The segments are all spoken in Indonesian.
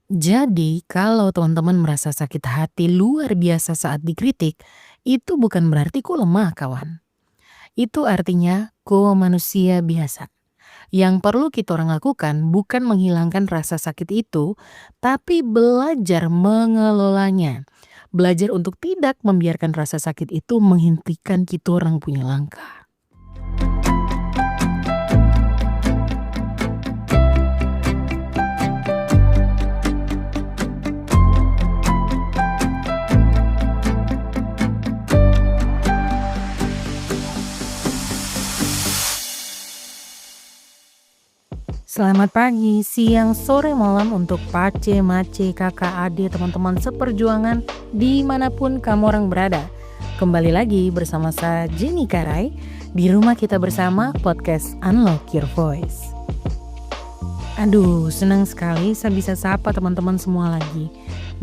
Jadi, kalau teman-teman merasa sakit hati luar biasa saat dikritik, itu bukan berarti kok lemah, kawan. Itu artinya kok manusia biasa. Yang perlu kita orang lakukan bukan menghilangkan rasa sakit itu, tapi belajar mengelolanya. Belajar untuk tidak membiarkan rasa sakit itu menghentikan kita orang punya langkah. Selamat pagi, siang, sore, malam untuk pace, mace, kakak, adik, teman-teman seperjuangan dimanapun kamu orang berada. Kembali lagi bersama saya Jenny Karai di rumah kita bersama podcast Unlock Your Voice. Aduh, senang sekali saya bisa sapa teman-teman semua lagi.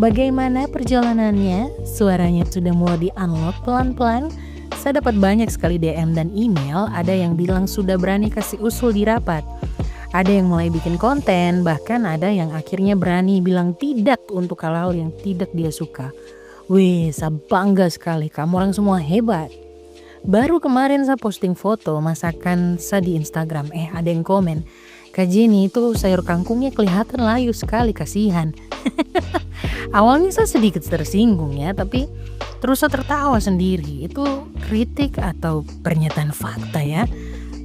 Bagaimana perjalanannya? Suaranya sudah mulai di-unlock pelan-pelan. Saya dapat banyak sekali DM dan email, ada yang bilang sudah berani kasih usul di rapat. Ada yang mulai bikin konten, bahkan ada yang akhirnya berani bilang tidak untuk hal-hal yang tidak dia suka. Wih, saya bangga sekali, kamu orang semua hebat. Baru kemarin saya posting foto masakan saya di Instagram, ada yang komen, Kak Jenny itu sayur kangkungnya kelihatan layu sekali, kasihan. Awalnya saya sedikit tersinggung ya, tapi terus saya tertawa sendiri. Itu kritik atau pernyataan fakta ya.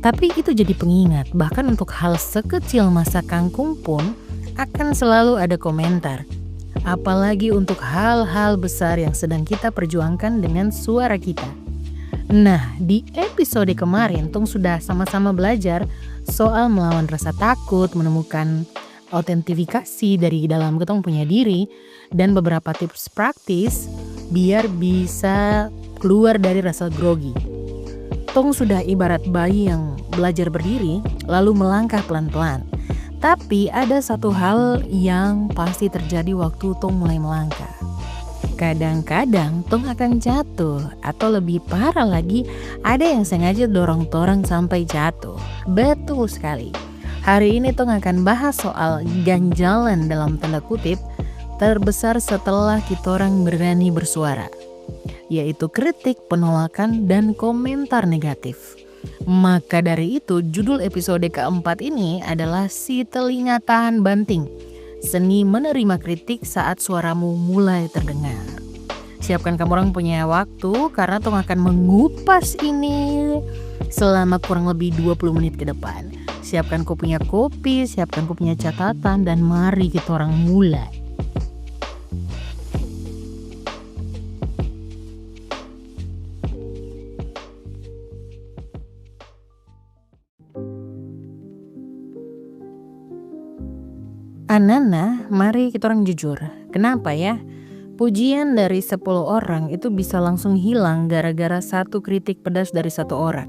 Tapi itu jadi pengingat, bahkan untuk hal sekecil masak kangkung pun akan selalu ada komentar. Apalagi untuk hal-hal besar yang sedang kita perjuangkan dengan suara kita. Nah, di episode kemarin Tong sudah sama-sama belajar soal melawan rasa takut, menemukan autentifikasi dari dalam ketong punya diri, dan beberapa tips praktis biar bisa keluar dari rasa grogi. Tong sudah ibarat bayi yang belajar berdiri lalu melangkah pelan-pelan. Tapi ada satu hal yang pasti terjadi waktu Tong mulai melangkah. Kadang-kadang Tong akan jatuh, atau lebih parah lagi ada yang sengaja dorong-dorong sampai jatuh. Betul sekali. Hari ini Tong akan bahas soal ganjalan dalam tanda kutip terbesar setelah kita orang berani bersuara, yaitu kritik, penolakan, dan komentar negatif. Maka dari itu judul episode keempat ini adalah Si Telinga Tahan Banting, Seni Menerima Kritik Saat Suaramu Mulai Terdengar. Siapkan kamu orang punya waktu karena Tong akan mengupas ini selama kurang lebih 20 menit ke depan. Siapkan kau punya kopi, siapkan kau punya catatan, dan mari kita orang mulai. Anana, mari kita orang jujur. Kenapa ya? Pujian dari 10 orang itu bisa langsung hilang gara-gara satu kritik pedas dari satu orang.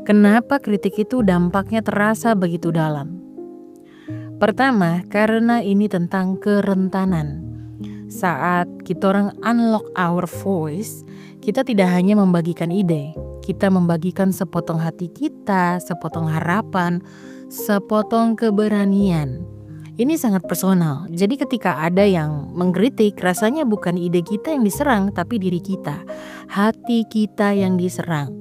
Kenapa kritik itu dampaknya terasa begitu dalam? Pertama, karena ini tentang kerentanan. Saat kita orang unlock our voice, kita tidak hanya membagikan ide, kita membagikan sepotong hati kita, sepotong harapan, sepotong keberanian. Ini sangat personal, jadi ketika ada yang mengkritik, rasanya bukan ide kita yang diserang, tapi diri kita, hati kita yang diserang.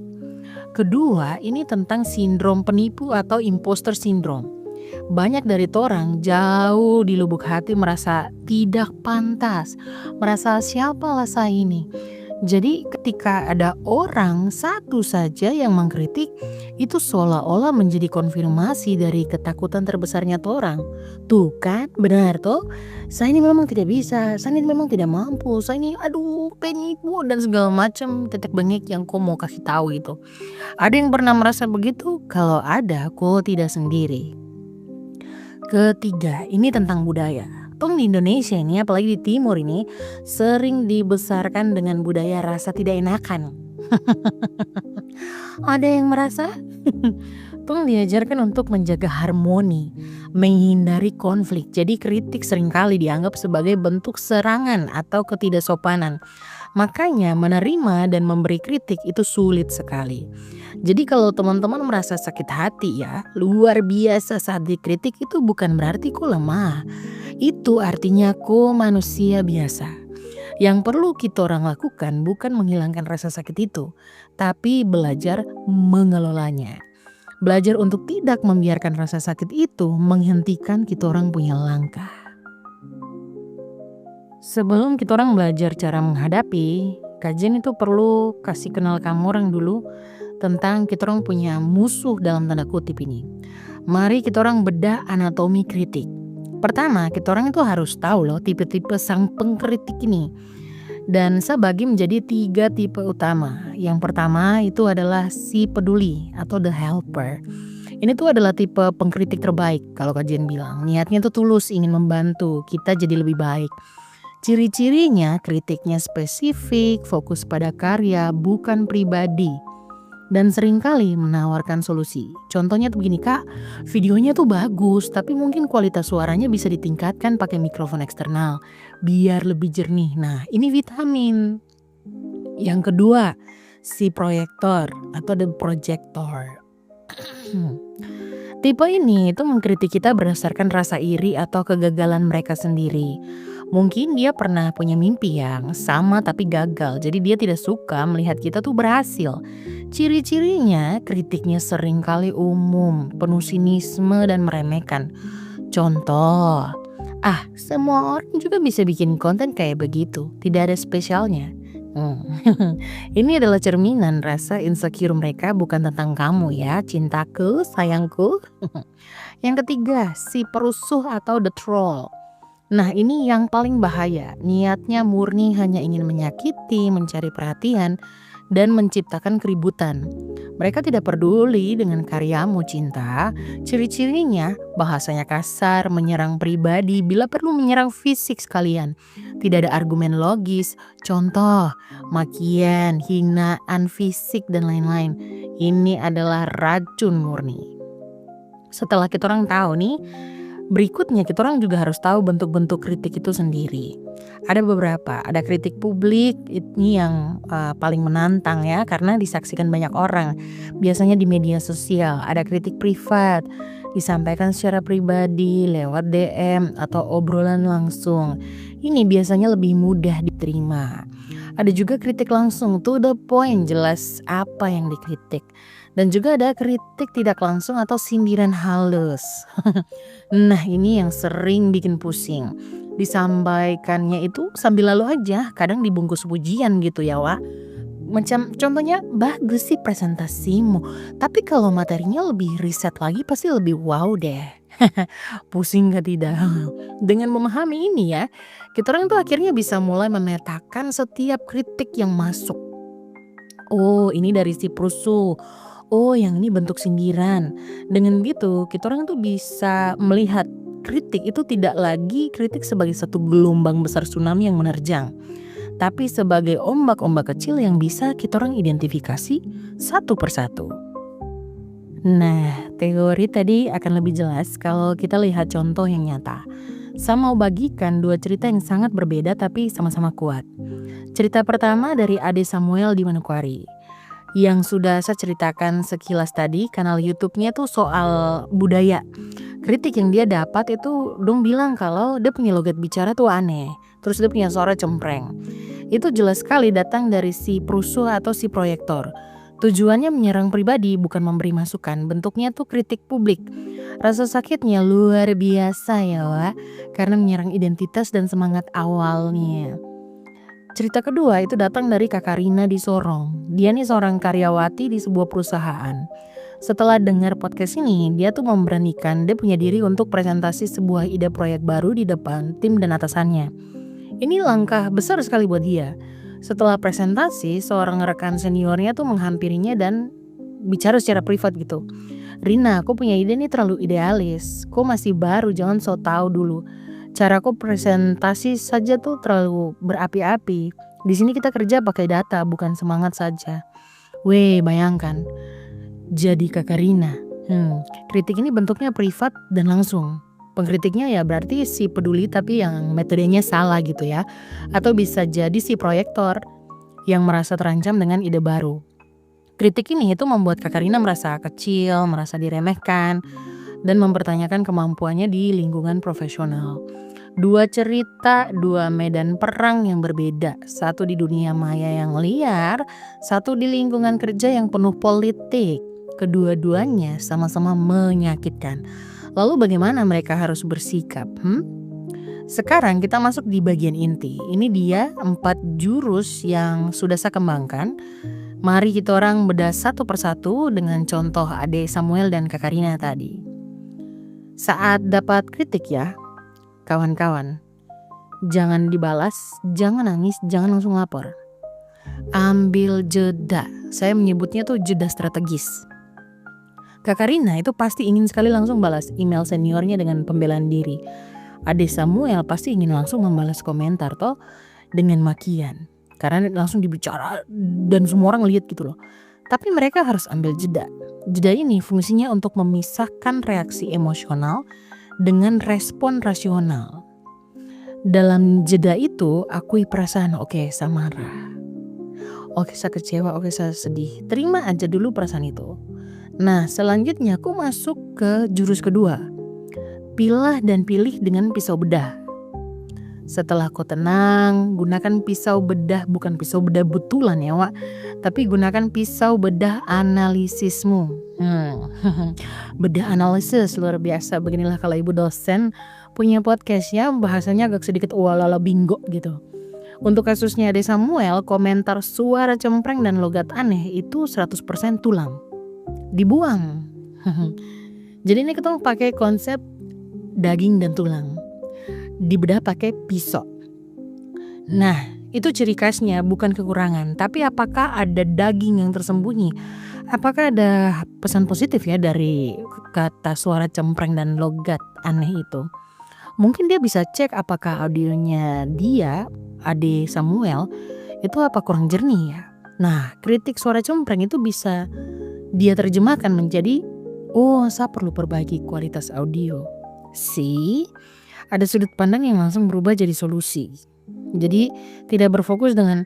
Kedua, ini tentang sindrom penipu atau imposter syndrome. Banyak dari orang jauh di lubuk hati merasa tidak pantas, merasa siapalah saya ini. Jadi ketika ada orang satu saja yang mengkritik, itu seolah-olah menjadi konfirmasi dari ketakutan terbesarnya orang. Tuh kan, benar toh? Saya ini memang tidak bisa, saya ini memang tidak mampu, saya ini penipu dan segala macam tetek bengek yang kau mau kasih tahu itu. Ada yang pernah merasa begitu? Kalau ada, kau tidak sendiri. Ketiga, ini tentang budaya. Tong di Indonesia ini, apalagi di timur ini, sering dibesarkan dengan budaya rasa tidak enakan. Ada yang merasa Tong diajarkan untuk menjaga harmoni, menghindari konflik. Jadi kritik seringkali dianggap sebagai bentuk serangan atau ketidaksopanan. Makanya menerima dan memberi kritik itu sulit sekali. Jadi kalau teman-teman merasa sakit hati ya, luar biasa saat dikritik itu bukan berarti kok lemah. Itu artinya kok manusia biasa. Yang perlu kita orang lakukan bukan menghilangkan rasa sakit itu, tapi belajar mengelolanya. Belajar untuk tidak membiarkan rasa sakit itu menghentikan kita orang punya langkah. Sebelum kita orang belajar cara menghadapi, kajian itu perlu kasih kenal kamu orang dulu tentang kita orang punya musuh dalam tanda kutip ini. Mari kita orang bedah anatomi kritik. Pertama, kita orang itu harus tahu loh tipe-tipe sang pengkritik ini. Dan saya bagi menjadi 3 tipe utama. Yang pertama itu adalah si peduli atau the helper. Ini tuh adalah tipe pengkritik terbaik kalau kajian bilang. Niatnya tuh tulus ingin membantu kita jadi lebih baik. Ciri-cirinya kritiknya spesifik, fokus pada karya, bukan pribadi. Dan seringkali menawarkan solusi. Contohnya tuh begini, Kak, videonya tuh bagus, tapi mungkin kualitas suaranya bisa ditingkatkan pakai mikrofon eksternal biar lebih jernih. Nah, ini vitamin. Yang kedua, si proyektor atau the projector. Tipe ini itu mengkritik kita berdasarkan rasa iri atau kegagalan mereka sendiri. Mungkin dia pernah punya mimpi yang sama tapi gagal, jadi dia tidak suka melihat kita tuh berhasil. Ciri-cirinya kritiknya seringkali umum, penuh sinisme dan meremehkan. Contoh, semua orang juga bisa bikin konten kayak begitu, tidak ada spesialnya. Ini adalah cerminan rasa insecure mereka, bukan tentang kamu ya, cintaku, sayangku. Yang ketiga, si perusuh atau the troll. Nah, ini yang paling bahaya. Niatnya murni hanya ingin menyakiti, mencari perhatian, dan menciptakan keributan. Mereka tidak peduli dengan karyamu cinta. Ciri-cirinya bahasanya kasar, menyerang pribadi, bila perlu menyerang fisik sekalian. Tidak ada argumen logis. Contoh, makian, hinaan fisik, dan lain-lain. Ini adalah racun murni. Setelah kita orang tahu nih, berikutnya kita orang juga harus tahu bentuk-bentuk kritik itu sendiri. Ada beberapa, ada kritik publik, ini yang paling menantang ya, karena disaksikan banyak orang. Biasanya di media sosial. Ada kritik privat, disampaikan secara pribadi, lewat DM atau obrolan langsung. Ini biasanya lebih mudah diterima. Ada juga kritik langsung, to the point, jelas apa yang dikritik. Dan juga ada kritik tidak langsung atau sindiran halus. Nah, ini yang sering bikin pusing. Disampaikannya itu sambil lalu aja, kadang dibungkus pujian gitu ya, Wak. Macam contohnya, bagus sih presentasimu, tapi kalau materinya lebih riset lagi pasti lebih wow deh. Pusing gak tidak? Dengan memahami ini ya, kita orang tuh akhirnya bisa mulai memetakan setiap kritik yang masuk. Oh, ini dari si perusuh. Oh, yang ini bentuk sindiran. Dengan gitu, kita orang tuh bisa melihat kritik itu tidak lagi kritik sebagai satu gelombang besar tsunami yang menerjang, tapi sebagai ombak-ombak kecil yang bisa kita orang identifikasi satu persatu. Nah, teori tadi akan lebih jelas kalau kita lihat contoh yang nyata. Saya mau bagikan 2 cerita yang sangat berbeda tapi sama-sama kuat. Cerita pertama dari Ade Samuel di Manokwari. Yang sudah saya ceritakan sekilas tadi, kanal YouTube-nya tuh soal budaya. Kritik yang dia dapat itu dong bilang kalau dia punya logat bicara tuh aneh, terus dia punya suara cempreng. Itu jelas sekali datang dari si perusuh atau si proyektor. Tujuannya menyerang pribadi, bukan memberi masukan. Bentuknya tuh kritik publik. Rasa sakitnya luar biasa ya, Wak, karena menyerang identitas dan semangat awalnya. Cerita kedua itu datang dari Kakak Rina di Sorong. Dia nih seorang karyawati di sebuah perusahaan. Setelah dengar podcast ini, dia tuh memberanikan dia punya diri untuk presentasi sebuah ide proyek baru di depan tim dan atasannya. Ini langkah besar sekali buat dia. Setelah presentasi, seorang rekan seniornya tuh menghampirinya dan bicara secara privat gitu. Rina, aku punya ide nih terlalu idealis. Kau masih baru, jangan so tau dulu. Caraku presentasi saja tuh terlalu berapi-api. Di sini kita kerja pakai data, bukan semangat saja. Weh, bayangkan. Jadi Kakak Rina. Kritik ini bentuknya privat dan langsung. Pengkritiknya ya berarti si peduli tapi yang metodenya salah gitu ya. Atau bisa jadi si proyektor. yang merasa terancam dengan ide baru. Kritik ini itu membuat Kak Karina merasa kecil, merasa diremehkan, dan mempertanyakan kemampuannya di lingkungan profesional. Dua cerita, dua medan perang yang berbeda. Satu di dunia maya yang liar, satu di lingkungan kerja yang penuh politik. Kedua-duanya sama-sama menyakitkan. Lalu bagaimana mereka harus bersikap? Sekarang kita masuk di bagian inti. Ini dia 4 jurus yang sudah saya kembangkan. Mari kita orang bedah satu persatu dengan contoh Ade Samuel dan Kak Karina tadi. Saat dapat kritik ya, kawan-kawan, jangan dibalas, jangan nangis, jangan langsung lapor. Ambil jeda, saya menyebutnya tuh jeda strategis. Kak Karina itu pasti ingin sekali langsung balas email seniornya dengan pembelaan diri. Ade Samuel pasti ingin langsung membalas komentar toh dengan makian. Karena langsung dibicara dan semua orang lihat gitu loh. Tapi mereka harus ambil jeda. Jeda ini fungsinya untuk memisahkan reaksi emosional dengan respon rasional. Dalam jeda itu akui perasaan, oke saya marah, oke saya kecewa, oke saya sedih. Terima aja dulu perasaan itu. Nah selanjutnya aku masuk ke jurus kedua. Pilah dan pilih dengan pisau bedah. Setelah kau tenang, gunakan pisau bedah, bukan pisau bedah betulan ya Wak, tapi gunakan pisau bedah analisismu. Bedah analisis luar biasa. Beginilah kalau ibu dosen punya podcast ya, bahasanya agak sedikit walala bingo gitu. Untuk kasusnya Ade Samuel, komentar suara cempreng dan logat aneh itu 100% tulang. Dibuang. Jadi ini kita pakai konsep daging dan tulang. Dibedah pakai pisau. Nah itu ciri khasnya, bukan kekurangan. Tapi apakah ada daging yang tersembunyi? Apakah ada pesan positif ya dari kata suara cempreng dan logat aneh itu? Mungkin dia bisa cek apakah audionya dia, Ade Samuel, itu apa kurang jernih ya. Nah kritik suara cempreng itu bisa dia terjemahkan menjadi, oh saya perlu perbaiki kualitas audio. Ada sudut pandang yang langsung berubah jadi solusi. Jadi tidak berfokus dengan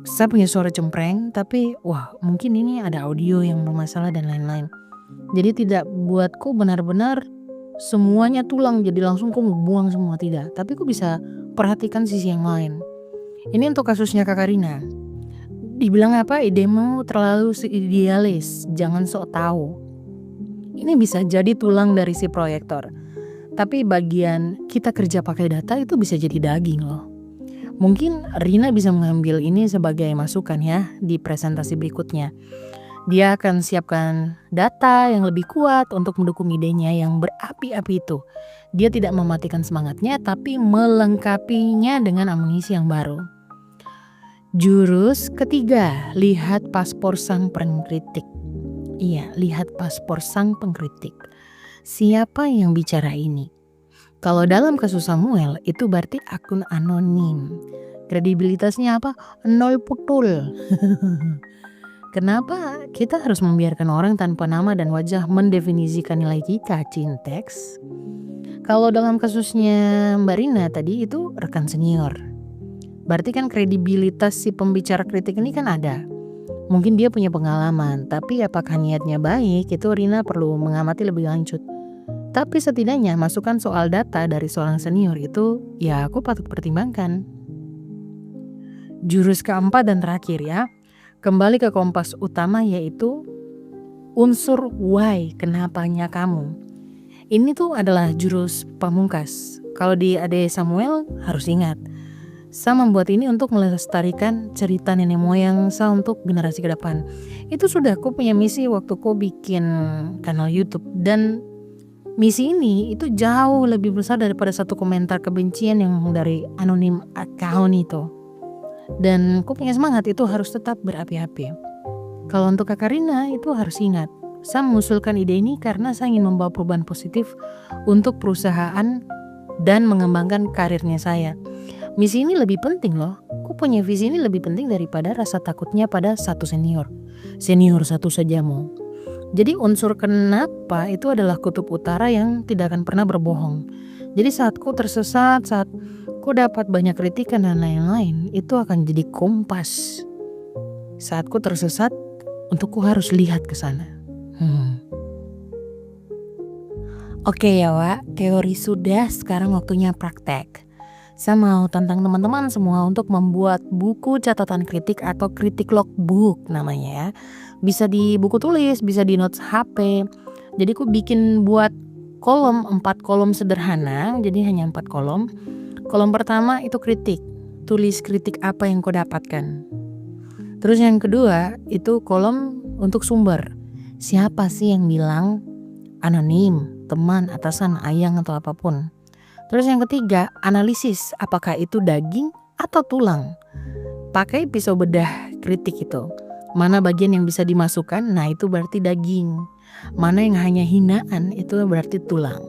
saya punya suara cempreng, tapi wah mungkin ini ada audio yang bermasalah dan lain-lain. Jadi tidak buatku benar-benar semuanya tulang jadi langsung kok buang semua, tidak. Tapi ku bisa perhatikan sisi yang lain. Ini untuk kasusnya Kak Karina. Dibilang apa, idemu terlalu idealis, jangan sok tahu. Ini bisa jadi tulang dari si proyektor. Tapi bagian kita kerja pakai data itu bisa jadi daging loh. Mungkin Rina bisa mengambil ini sebagai masukan ya di presentasi berikutnya. Dia akan siapkan data yang lebih kuat untuk mendukung idenya yang berapi-api itu. Dia tidak mematikan semangatnya tapi melengkapinya dengan amunisi yang baru. Jurus ketiga, lihat paspor sang pengkritik. Iya, lihat paspor sang pengkritik. Siapa yang bicara ini? Kalau dalam kasus Samuel itu berarti akun anonim. Kredibilitasnya apa? Nol putul. Kenapa kita harus membiarkan orang tanpa nama dan wajah mendefinisikan nilai kita, Cintex? Kalau dalam kasusnya Mbak Rina tadi itu rekan senior. Berarti kan kredibilitas si pembicara kritik ini kan ada. Mungkin dia punya pengalaman, tapi apakah niatnya baik itu Rina perlu mengamati lebih lanjut. Tapi setidaknya masukan soal data dari seorang senior itu ya aku patut pertimbangkan. Jurus keempat dan terakhir ya, kembali ke kompas utama yaitu unsur why, kenapanya kamu. Ini tuh adalah jurus pamungkas. Kalau di Ade Samuel harus ingat, saya membuat ini untuk melestarikan cerita nenek moyang saya untuk generasi ke depan. Itu sudah aku punya misi waktu aku bikin kanal YouTube, dan misi ini itu jauh lebih besar daripada satu komentar kebencian yang dari anonim account itu. Dan aku punya semangat itu harus tetap berapi-api. Kalau untuk Kak Karina itu harus ingat, saya mengusulkan ide ini karena saya ingin membawa perubahan positif untuk perusahaan dan mengembangkan karirnya saya. Misi ini lebih penting loh. Aku punya visi ini lebih penting daripada rasa takutnya pada satu senior satu sajamu. Jadi unsur kenapa itu adalah kutub utara yang tidak akan pernah berbohong. Jadi saat ku tersesat, saat ku dapat banyak kritikan dan lain-lain, itu akan jadi kompas Saat ku tersesat, untuk ku harus lihat ke sana. Oke ya Wak, teori sudah, sekarang waktunya praktek. Saya mau tantang teman-teman semua untuk membuat buku catatan kritik atau kritik logbook namanya ya. Bisa di buku tulis, bisa di notes HP. Jadi aku bikin buat kolom, 4 kolom sederhana, jadi hanya 4 kolom. Kolom pertama itu kritik, tulis kritik apa yang kau dapatkan. Terus yang kedua itu kolom untuk sumber. Siapa sih yang bilang? Anonim, teman, atasan, ayang atau apapun. Terus yang ketiga, analisis, apakah itu daging atau tulang. Pakai pisau bedah kritik itu. Mana bagian yang bisa dimasukkan, nah itu berarti daging. Mana yang hanya hinaan, itu berarti tulang.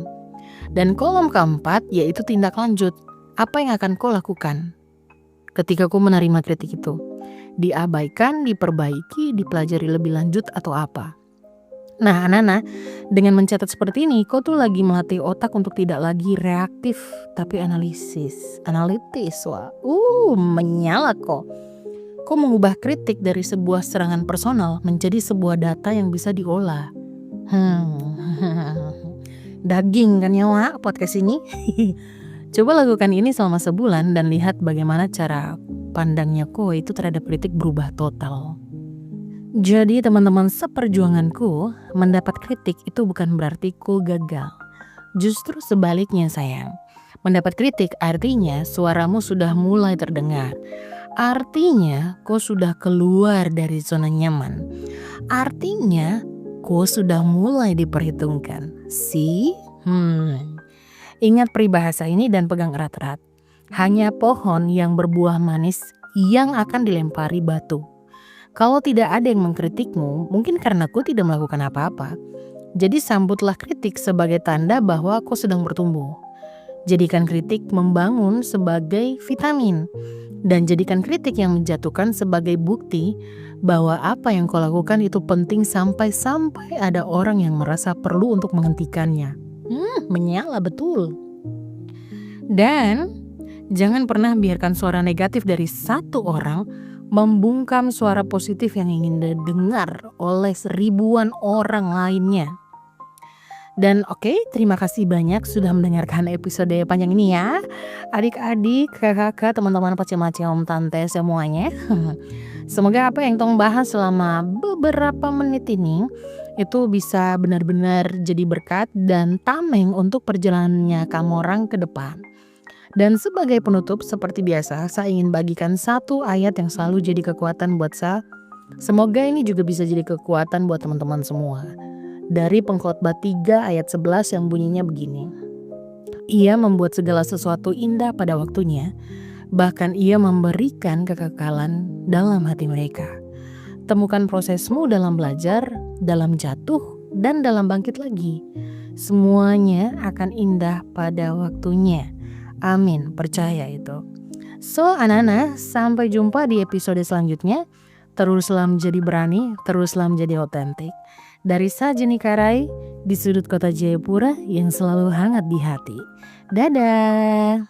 Dan kolom keempat yaitu tindak lanjut. Apa yang akan kau lakukan ketika kau menerima kritik itu? Diabaikan, diperbaiki, dipelajari lebih lanjut atau apa? Nah anak-anak, dengan mencatat seperti ini, kau tuh lagi melatih otak untuk tidak lagi reaktif, tapi analitis. Wah, menyala kok. Kau mengubah kritik dari sebuah serangan personal menjadi sebuah data yang bisa diolah. Daging kan ya Wak podcast ini. Coba lakukan ini selama sebulan dan lihat bagaimana cara pandangnya kau itu terhadap kritik berubah total. Jadi teman-teman seperjuanganku, mendapat kritik itu bukan berarti ku gagal. Justru sebaliknya sayang. Mendapat kritik artinya suaramu sudah mulai terdengar. Artinya kau sudah keluar dari zona nyaman. Artinya kau sudah mulai diperhitungkan. Ingat peribahasa ini dan pegang erat-erat. Hanya pohon yang berbuah manis yang akan dilempari batu. Kalau tidak ada yang mengkritikmu, mungkin karena kau tidak melakukan apa-apa. Jadi sambutlah kritik sebagai tanda bahwa kau sedang bertumbuh. Jadikan kritik membangun sebagai vitamin. Dan jadikan kritik yang menjatuhkan sebagai bukti bahwa apa yang kau lakukan itu penting sampai ada orang yang merasa perlu untuk menghentikannya. Menyala betul. Dan jangan pernah biarkan suara negatif dari satu orang membungkam suara positif yang ingin didengar oleh ribuan orang lainnya. Dan terima kasih banyak sudah mendengarkan episode panjang ini ya. Adik-adik, kakak-kakak, teman-teman pacemace, om tante semuanya. Semoga apa yang tong bahas selama beberapa menit ini itu bisa benar-benar jadi berkat dan tameng untuk perjalanannya kamu orang ke depan. Dan sebagai penutup seperti biasa, saya ingin bagikan satu ayat yang selalu jadi kekuatan buat saya. Semoga ini juga bisa jadi kekuatan buat teman-teman semua. Dari Pengkhotbah 3 ayat 11 yang bunyinya begini. Ia membuat segala sesuatu indah pada waktunya, bahkan ia memberikan kekekalan dalam hati mereka. Temukan prosesmu dalam belajar, dalam jatuh, dan dalam bangkit lagi. Semuanya akan indah pada waktunya. Amin, percaya itu. So anak-anak, sampai jumpa di episode selanjutnya. Teruslah menjadi berani, teruslah menjadi otentik. Dari saya Jenny Karai, di sudut kota Jayapura yang selalu hangat di hati. Dadah.